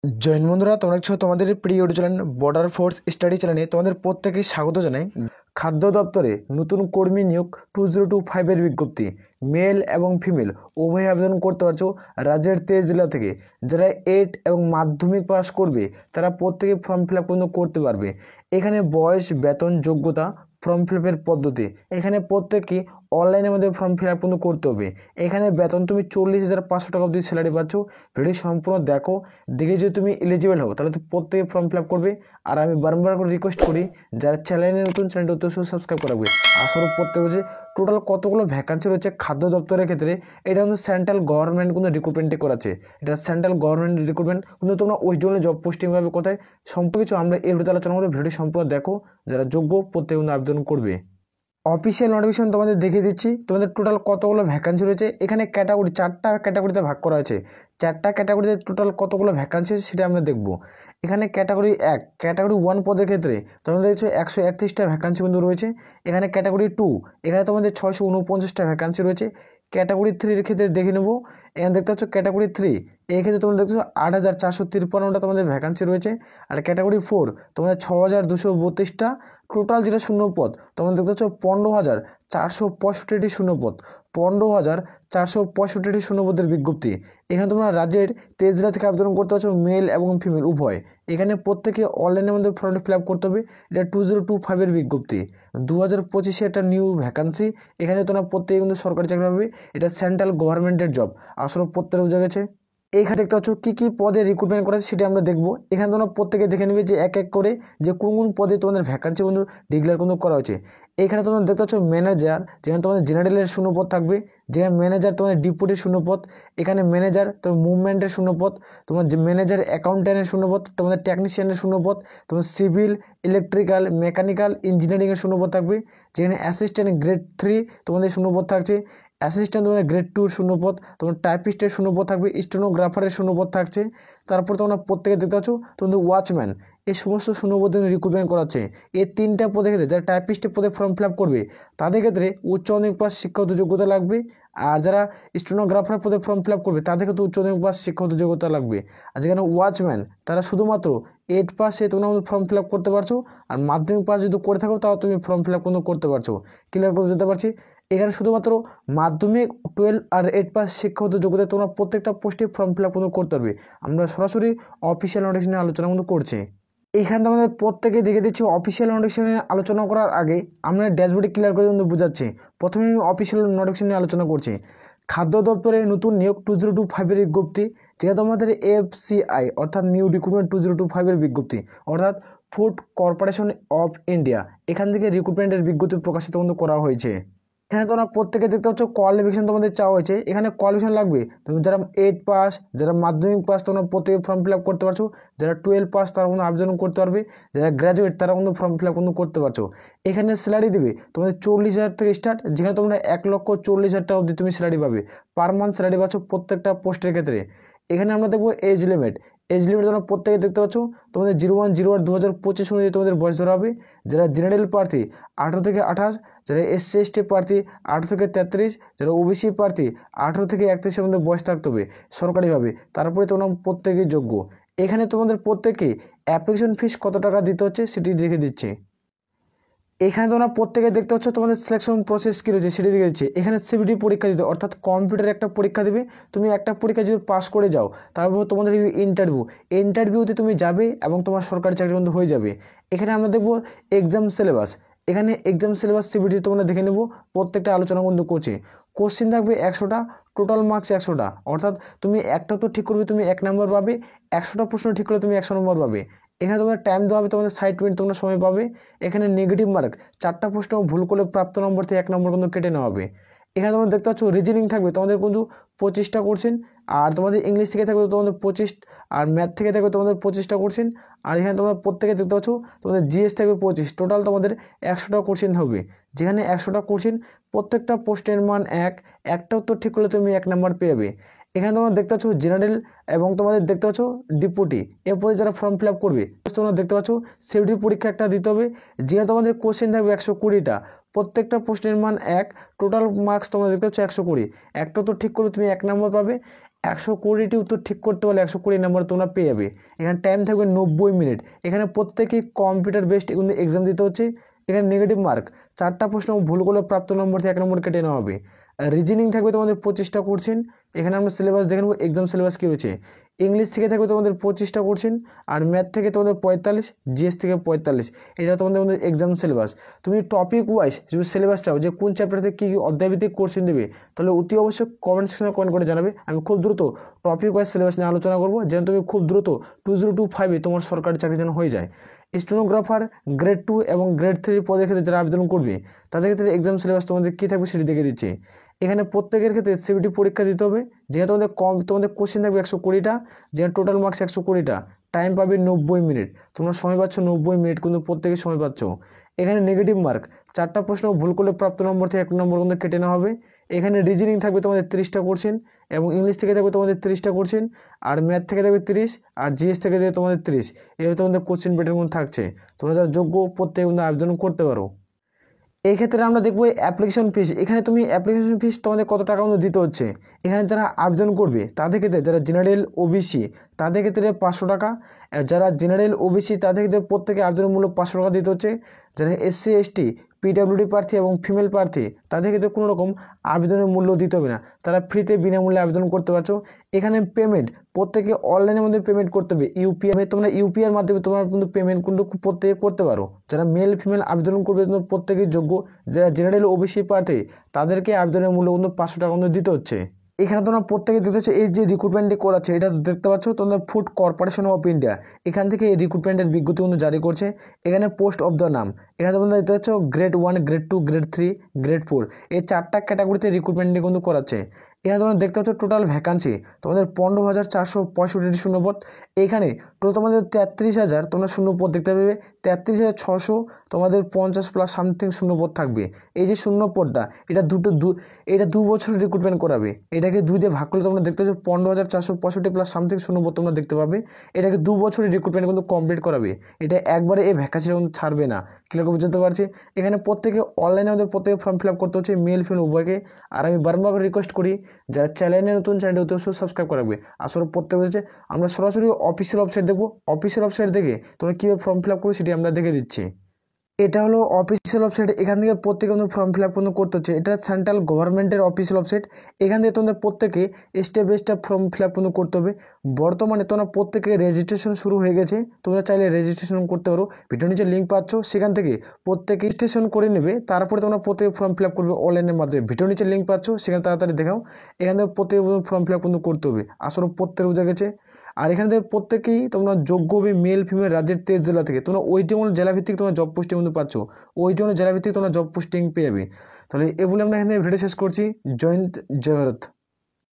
জৈন বন্ধুরা, তোমরা দেখছো তোমাদের প্রিয় YouTube channel border force study চ্যানেলে তোমাদের প্রত্যেকেই স্বাগত জানাই। খাদ্য দপ্তরে নতুন কর্মী নিয়োগ 2025-এর বিজ্ঞপ্তি। মেল এবং ফিমেল উভয় আবেদন করতে পারছো রাজ্যের 23 জেলা থেকে। যারা 8 এবং মাধ্যমিক পাস করবে তারা প্রত্যেকে ফর্ম ফিল আপ করতে পারবে। এখানে বয়স, বেতন, যোগ্যতা, ফর্ম ফিল আপের পদ্ধতি, এখানে প্রত্যেককে অনলাইনের মধ্যে ফর্ম ফিল আপ করতে হবে। এখানে বেতন তুমি 40,500 টাকা অবধি স্যালারি পাচ্ছ। ভিডিও সম্পূর্ণ দেখো, দেখে যদি তুমি এলিজিবল হও তাহলে তুমি প্রত্যেকে ফর্ম ফিল আপ করবে। আর আমি বারবার করে রিকোয়েস্ট করি, যারা চ্যানেলে নতুন চ্যানেলটি অবশ্যই সাবস্ক্রাইব করাবে। আসলে প্রত্যেক বছর টোটাল কতগুলো ভ্যাকান্সি রয়েছে খাদ্য দপ্তরের ক্ষেত্রে। এটা সেন্ট্রাল গভর্নমেন্ট রিক্রুটমেন্টে করাচ্ছে। এটা সেন্ট্রাল গভর্নমেন্ট রিক্রুটমেন্ট, তোমরা ওয়েস্ট বেঙ্গলে জব পোস্টিং পাবে কোথায়, সম্পর্কে কিছু আমরা এই ভিডিওতে আলোচনা করবো। ভিডিও সম্পূর্ণ দেখো, যারা যোগ্য প্রত্যেক আবেদন করবে। অফিসিয়াল নোটিফিকেশন তোমাদের দেখিয়ে দিচ্ছি। তোমাদের টোটাল কতগুলো ভ্যাকান্সি রয়েছে। এখানে ক্যাটাগরি 4টা ক্যাটাগরিতে ভাগ করা হয়েছে। 4টা ক্যাটাগরিতে টোটাল কতগুলো ভ্যাকান্সি আছে সেটা আমরা দেখব। এখানে ক্যাটাগরি 1, ক্যাটাগরি 1 পদের ক্ষেত্রে তোমাদের দেখছো 131টা ভ্যাকান্সি রয়েছে। এখানে ক্যাটাগরি 2, এখানে তোমাদের 649টা ভ্যাকান্সি রয়েছে। ক্যাটাগরি 3-এর ক্ষেত্রে দেখে নেবো। এখানে দেখতে পাচ্ছ ক্যাটাগরি 3, এই ক্ষেত্রে তোমরা দেখছো 8,453টা তোমাদের ভ্যাকান্সি রয়েছে। আর ক্যাটাগরি 4 তোমাদের 6,232টা। টোটাল যেটা শূন্যপদ তোমরা দেখতে পাচ্ছ 15,465টি শূন্যপদ। 15,465টি শূন্যপদের বিজ্ঞপ্তি। এখানে তোমরা রাজ্যের 23 জেলা থেকে আবেদন করতে পারছো, মেল এবং ফিমেল উভয়। এখানে প্রত্যেকে অনলাইনের মধ্যে ফর্ম ফিল আপ করতে হবে। এটা 2025-এর বিজ্ঞপ্তি, 2025-এ একটা নিউ ভ্যাকান্সি। এখানে তোমরা প্রত্যেকে সরকারি চাকরি পাবে। এটা সেন্ট্রাল গভর্নমেন্টের জব। আসলে প্রত্যেক বোঝা গেছে। এইখানে দেখতে পাচ্ছ কী কী পদে রিক্রুটমেন্ট করা সেটা আমরা দেখবো। এখানে তোমরা প্রত্যেকে দেখে নেবে যে এক এক করে যে কোন কোন পদে তোমাদের ভ্যাকান্সি ডিক্লেয়ার করা হয়েছে। এখানে তোমরা দেখতে পাচ্ছ ম্যানেজার, যেখানে তোমাদের জেনারেলের শূন্যপদ থাকবে। যেখানে ম্যানেজার তোমাদের ডিপুটির শূন্যপদ। এখানে ম্যানেজার তোমার মুভমেন্টের শূন্যপদ। তোমার যে ম্যানেজার অ্যাকাউন্ট্যান্টের শূন্যপদ। তোমাদের টেকনিশিয়ানের শূন্যপদ। তোমার সিভিল, ইলেকট্রিক্যাল, মেকানিক্যাল, ইঞ্জিনিয়ারিংয়ের শূন্যপদ থাকবে। যেখানে অ্যাসিস্ট্যান্ট গ্রেড 3 তোমাদের শূন্যপদ থাকছে। অ্যাসিস্ট্যান্ট তোমাদের গ্রেড 2 শূন্যপদ। তোমার টাইপিস্টের শূন্যপদ থাকবে। স্টেনোগ্রাফারের শূন্যপদ থাকছে। তারপর তোমরা প্রত্যেকে দেখতে পাচ্ছ তোমাদের ওয়াচম্যান, এই সমস্ত শূন্যপদ রিক্রুটমেন্ট করাচ্ছে। এই 3টা পদের ক্ষেত্রে যারা টাইপিস্টের পদে ফর্ম ফিল আপ করবে তাদের ক্ষেত্রে উচ্চ মাধ্যমিক পাস শিক্ষাগত যোগ্যতা লাগবে। আর যারা স্টেনোগ্রাফার পদে ফর্ম ফিল আপ করবে তাদের ক্ষেত্রে উচ্চ মাধ্যমিক পাস শিক্ষাগত যোগ্যতা লাগবে। আর যেখানে ওয়াচম্যান তারা শুধুমাত্র 8 পাসে তোমরা ফর্ম ফিল আপ করতে পারছো। আর মাধ্যমিক পাস যদি করে থাকো তাও তুমি ফর্ম ফিল আপ করতে পারছো। ক্লিয়ার করে যেতে পারছি। এখানে শুধুমাত্র মাধ্যমিক, 12 আর 8 পাস শিক্ষাগত যোগ্যতা তোমরা প্রত্যেকটা পোস্টে ফর্ম ফিল আপ করতে পারবে। আমরা সরাসরি অফিসিয়াল নোটিফিকেশনে আলোচনা করছি। এইখানে তো আমাদের প্রত্যেকে দেখে দিচ্ছি। অফিসিয়াল নোটিফিকেশনে আলোচনা করার আগে আমরা ড্যাশবোর্ডে ক্লিয়ার করে বোঝাচ্ছি। প্রথমে আমি অফিসিয়াল নোটিফিকেশন নিয়ে আলোচনা করছি। খাদ্য দপ্তরে নতুন নিয়োগ 2025-এর বিজ্ঞপ্তি, যেটা তোমাদের FCI অর্থাৎ নিউ রিক্রুটমেন্ট 2025-এর বিজ্ঞপ্তি, অর্থাৎ ফুড কর্পোরেশন অফ ইন্ডিয়া, এখান থেকে রিক্রুটমেন্টের বিজ্ঞপ্তি প্রকাশিত করা হয়েছে। এখানে তোমরা প্রত্যেকে দেখতে পাচ্ছ কোয়ালিফিকেশন তোমাদের চাওয়া হয়েছে। এখানে কোয়ালিফিকেশন লাগবে তুমি যারা 8 পাস, যারা মাধ্যমিক পাস তোমরা প্রত্যেকে ফর্ম ফিল আপ করতে পারছো। যারা 12 পাস তারা আবেদন করতে পারবে। যারা গ্র্যাজুয়েট তারা ফর্ম ফিল আপ করতে পারছো। এখানে স্যালারি দেবে তোমাদের 40,000 থেকে স্টার্ট, যেখানে তোমরা 1,40,000 টাকা অবধি তুমি স্যালারি পাবে। পার মান্থ স্যালারি পাচ্ছ প্রত্যেকটা পোস্টের ক্ষেত্রে। এখানে আমরা দেখবো এজ লিমিট। এজ লিমিট তোমরা প্রত্যেকে দেখতে পাচ্ছ তোমাদের 01/01/2025 অনুযায়ী তোমাদের বয়স ধরা হবে। যারা জেনারেল প্রার্থী 18 থেকে 28, যারা SC/ST প্রার্থী 18 থেকে 33, যারা OBC প্রার্থী 18 থেকে 31-এর মধ্যে বয়স থাকতে হবে সরকারিভাবে। তারপরে তোমরা প্রত্যেকেই যোগ্য। এখানে তোমাদের প্রত্যেকে অ্যাপ্লিকেশন ফিস কত টাকা দিতে হচ্ছে সেটি দেখে দিচ্ছে। এখানে তোমরা প্রত্যেকে দেখতে পাচ্ছ তোমাদের সিলেকশন প্রসেস কী রয়েছে সেটি দেখে দিচ্ছে। এখানে CBT পরীক্ষা দিতে, অর্থাৎ কম্পিউটার একটা পরীক্ষা দেবে। তুমি একটা পরীক্ষা যদি পাস করে যাও তারপর তোমাদের ইন্টারভিউতে তুমি যাবে এবং তোমার সরকারি চাকরি হয়ে যাবে। এখানে আমরা দেখব এক্সাম সিলেবাস। এখানে এক্সাম সিলেবাস CBT তোমরা দেখে নেব। প্রত্যেকটা আলোচনা করছি। কোশ্চেন থাকবে 100টা, টোটাল মার্কস 100টা, অর্থাৎ তুমি একটা তো ঠিক করবে তুমি 1 নম্বর পাবে। 100টা প্রশ্ন ঠিক করলে তুমি 100 নম্বর পাবে। এখানে তোমাদের টাইম দেওয়া হবে তোমাদের 60 মিনিট তোমরা সময় পাবে। এখানে নেগেটিভ মার্ক 4টা প্রশ্ন ভুল করলে প্রাপ্ত নম্বর থেকে 1 নম্বর কেটে নেওয়া হবে। এখানে তোমরা দেখতে পাচ্ছ রিজনিং থাকবে তোমাদের 25টা কোশ্চেন। আর তোমাদের ইংলিশ থেকে থাকবে তোমাদের 25, আর ম্যাথ থেকে থাকবে তোমাদের 25টা কোশ্চেন। আর এখানে তোমরা প্রত্যেকে দেখতে পাচ্ছ তোমাদের GS থাকবে 25। টোটাল তোমাদের 100টা কোশ্চেন হবে। যেখানে 100টা কোশ্চেন প্রত্যেকটা পোস্টের মান একটা উত্তর ঠিক করলে তুমি 1 নম্বর পেয়ে যাবে। এখানে তোমরা দেখতে পাচ্ছ জেনারেল এবং তোমাদের দেখতে পাচ্ছ ডিপুটি, এরপরে যারা ফর্ম ফিল আপ করবে তোমরা দেখতে পাচ্ছ সেফটি পরীক্ষা একটা দিতে হবে। যেখানে তোমাদের কোশ্চেন থাকবে 120টা, প্রত্যেকটা প্রশ্নের মান 1, টোটাল মার্কস তোমরা দেখতে পাচ্ছ 120। একটা তো ঠিক করলে তুমি 1 নম্বর পাবে। 120টি উত্তর ঠিক করতে পারলে 120 নম্বর তোমরা পেয়ে যাবে। এখানে টাইম থাকবে 90 মিনিট। এখানে প্রত্যেকেই কম্পিউটার বেসড কিন্তু এক্সাম দিতে হচ্ছে। এখানে নেগেটিভ মার্ক 4টা প্রশ্ন ভুল করলে প্রাপ্ত নম্বর থেকে 1 নম্বর কেটে নেওয়া হবে। রিজনিং থাকবে তোমাদের 25টা কোশ্চেন। এখানে আমরা সিলেবাস দেখে নেবো এক্সাম সিলেবাস কী রয়েছে। ইংলিশ থেকে থাকবে তোমাদের 25টা কোশ্চেন, আর ম্যাথ থেকে তোমাদের 45, জিএস থেকে 45। এটা তোমাদের এক্সাম সিলেবাস। তুমি টপিক ওয়াইজ যদি সিলেবাস চাও যে কোন চ্যাপ্টার থেকে কী অধ্যায়ভিত্তিক কোশ্চেন দেবে, তাহলে অতি অবশ্যই কমেন্ট সেকশনে কমেন্ট করে জানাবে। আমি খুব দ্রুত টপিক ওয়াইজ সিলেবাস নিয়ে আলোচনা করবো, যেন তুমি খুব দ্রুত 2025 তোমার সরকারি চাকরি যেন হয়ে যায়। স্টেনোগ্রাফার গ্রেড 2 এবং গ্রেড 3 পদের ক্ষেত্রে যারা আবেদন করবে তাদের ক্ষেত্রে এক্সাম সিলেবাস তোমাদের কী থাকবে সেটি দেখে দিচ্ছে। এখানে প্রত্যেকের ক্ষেত্রে সিবিটি পরীক্ষা দিতে হবে, যেখানে তোমাদের কোশ্চেন থাকবে 120টা, যেখানে টোটাল মার্কস 120টা। টাইম পাবে 90 মিনিট। তোমরা সময় পাচ্ছ 90 মিনিট, কিন্তু প্রত্যেকে সময় পাচ্ছ। এখানে নেগেটিভ মার্ক 4টা প্রশ্ন ভুল করলে প্রাপ্ত নম্বর থেকে 1 নম্বর কিন্তু কেটে নেওয়া হবে। এখানে রিজনিং থাকবে তোমাদের 30টা কোশ্চেন, এবং ইংলিশ থেকে থাকবে তোমাদের 30টা কোশ্চেন, আর ম্যাথ থেকে থাকবে 30, আর জিএস থেকে থাকবে তোমাদের 30। এইভাবে তোমাদের কোশ্চেন প্যাটার্ন কিন্তু থাকছে। তোমরা যারা যোগ্য প্রত্যেকে কিন্তু আবেদন করতে পারো। এই ক্ষেত্রে আমরা দেখবো অ্যাপ্লিকেশন ফিস। এখানে তুমি অ্যাপ্লিকেশন ফিস তোমাদের কত টাকা মতো দিতে হচ্ছে। এখানে যারা আবেদন করবে তাদের ক্ষেত্রে, যারা জেনারেল ওবিসি তাদের ক্ষেত্রে 500 টাকা। যারা জেনারেল ওবিসি তাদের ক্ষেত্রে প্রত্যেকে আবেদনের মূল্য 500 টাকা দিতে হচ্ছে। যারা এসসি এসটি পিডব্লিউডি প্রার্থী এবং ফিমেল প্রার্থী তাদের ক্ষেত্রে কোনো রকম আবেদনের মূল্য দিতে হবে না, তারা ফ্রিতে বিনামূল্যে আবেদন করতে পারছো। এখানে পেমেন্ট প্রত্যেকে অনলাইনের মধ্যে পেমেন্ট করতে হবে। ইউপিআই, তোমরা ইউপিআইয়ের মাধ্যমে তোমরা কিন্তু পেমেন্ট কিন্তু প্রত্যেকে করতে পারো। যারা মেল ফিমেল আবেদন করবে তোমরা প্রত্যেকেই যোগ্য। যারা জেনারেল ওবিসি প্রার্থী তাদেরকে আবেদনের মূল্য কিন্তু 500 টাকা কিন্তু দিতে হচ্ছে। এখানে তোমরা প্রত্যেকে দেখতে পাচ্ছ এই যে রিক্রুটমেন্টটি করাচ্ছে, এটা দেখতে পাচ্ছ তোমরা ফুড কর্পোরেশন অফ ইন্ডিয়া এখান থেকে এই রিক্রুটমেন্টের বিজ্ঞপ্তি কিন্তু জারি করছে। এখানে পোস্ট অফ দ্য নাম, এখানে তোমরা দেখতে পাচ্ছ গ্রেড 1, গ্রেড 2, গ্রেড 3, গ্রেড 4 এই 4টা ক্যাটাগরিতে রিক্রুটমেন্টটি কিন্তু করাচ্ছে। এখানে তোমরা দেখতে পাচ্ছ টোটাল ভ্যাকান্সি তোমাদের 15,465টি শূন্যপদ। এখানে টোটাল তোমাদের 33,000 তোমরা শূন্যপদ দেখতে পাবে। 33,600 তোমাদের 50 প্লাস সামথিং শূন্যপদ থাকবে। এই যে শূন্যপদটা এটা এটা 2 বছর রিক্রুটমেন্ট করাবে। এটাকে 2 দিয়ে ভাগ করলে তোমরা দেখতে পাচ্ছ 15,465 প্লাস সামথিং শূন্যপদ তোমরা দেখতে পাবে। এটাকে 2 বছরের রিক্রুটমেন্ট কিন্তু কমপ্লিট করাবে। এটা একবারে এই ভ্যাকান্সিটা কিন্তু ছাড়বে না। ক্লিয়ার করে বুঝতে পারছি। এখানে প্রত্যেকে অনলাইনে আমাদের প্রত্যেকে ফর্ম ফিল আপ করতে হচ্ছে, মেল ফিমেল উভয়কে। আর আমি বারবার রিকোয়েস্ট করি যারা চ্যানেলে নতুন, চ্যানেলটি অতি অবশ্যই সাবস্ক্রাইব করাবে। আসলে প্রত্যেক হচ্ছে আমরা সরাসরি অফিসিয়াল ওয়েবসাইট দেখবো। অফিসিয়াল ওয়েবসাইট দেখে তোমরা কীভাবে ফর্ম ফিল আপ করবে সেটি আমরা দেখে দিচ্ছি। এটা হলো অফিসিয়াল ওয়েবসাইট। এখান থেকে প্রত্যেকে কিন্তু ফর্ম ফিল আপ কিন্তু করতে হচ্ছে। এটা সেন্ট্রাল গভর্নমেন্টের অফিসিয়াল ওয়েবসাইট। এখান থেকে তোমাদের প্রত্যেকে step by step form fill up কিন্তু করতে হবে। বর্তমানে তোমরা প্রত্যেকে রেজিস্ট্রেশন শুরু হয়ে গেছে, তোমরা চাইলে রেজিস্ট্রেশন করতে পারো। ভিডিও নিচে লিঙ্ক পাচ্ছ, সেখান থেকে প্রত্যেকে রেজিস্ট্রেশন করে নেবে। তারপরে তোমরা প্রত্যেকে ফর্ম ফিল আপ করবে অনলাইনের মাধ্যমে। ভিডিও নিচে লিঙ্ক পাচ্ছ, সেখানে তাড়াতাড়ি দেখাও। এখান থেকে প্রত্যেকে ফর্ম ফিল আপ কিন্তু করতে হবে। আসলে প্রত্যেক বোঝা গেছে। আর এখানে থেকে প্রত্যেকেই তোমরা যোগ্য হবে মেল ফিমেল রাজ্যের 23 জেলা থেকে। তোমরা ওইটি জেলাভিত্তিক তোমরা জব পোস্টিং কিন্তু পাচ্ছ। ওইটি জেলাভিত্তিক তোমরা জব পোস্টিং পেয়ে যাবে। তাহলে এগুলো আমরা এখানে ভিডিও শেষ করছি। জয় হিন্দ, জয় ভারত।